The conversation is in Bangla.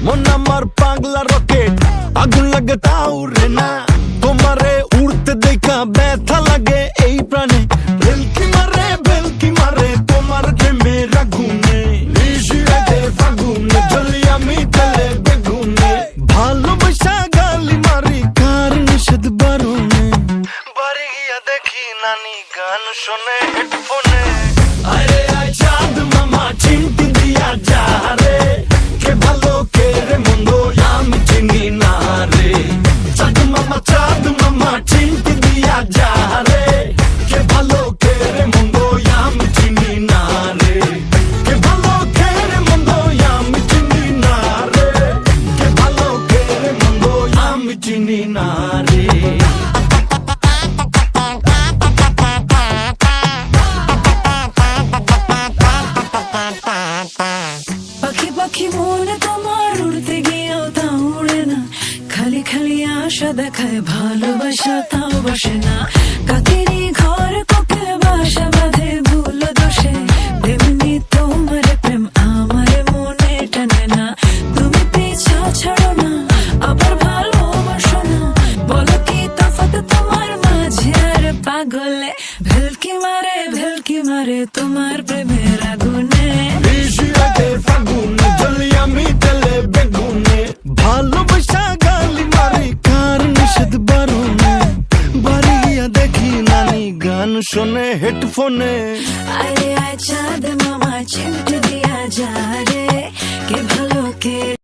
মন আমার পাগলা রকেট, আগুন লাগে তাও রে না। তোমারে উড়তে দেখা ব্যথা লাগে এই প্রাণে। ভেলকি মারে তোমার প্রেমের আগুনে। নিশিরাতে ফাগুনে জ্বলি আমি তেলে বেগুনে। ভালোবাসা গালি মারি কার নিষেধ বারণে। বাড়ি গিয়া দেখি নানি গান শোনে হেডফোনে। আরে আয় চাঁদ মামা চিমটি দিয়া যা রে, কে ভালো কে রে মন্দ আমি চিনি না রে। চাঁদ মামা চিমটি দিয়া যা রে, কে ভালো কে রে মন্দ আমি চিনি না রে। কে ভালো কে রে মন্দ আমি চিনি না রে। কে ভালো কে রে মন্দ আমি চিনি না রে। পাখি পাখি মনে তোমার উড়তে গিয়েও তা উড়ে না। খালি খালি আশা দেখায় ভালোবাসা তাও বসে না। কাকেরই ঘর কোকিল বাসা বাঁধে ভুল দোষে। তেমনি তোমার প্রেম আমার মনে টানে না। তুমি পিছা ছাড়ো না আবার ভালোবাসো না। বলো কি তফাৎ তোমার মাঝে আর পাগলে। ভেলকি মারে তোমার প্রেমের আগুনে। ভালোবাসা গালি মারি কার নিষেধ বারণে। বাড়ি গিয়া দেখি নানি গান শোনে হেডফোনে। আরে আয় চাঁদ মামা চিমটে দিয়া যা রে, কে ভালো কে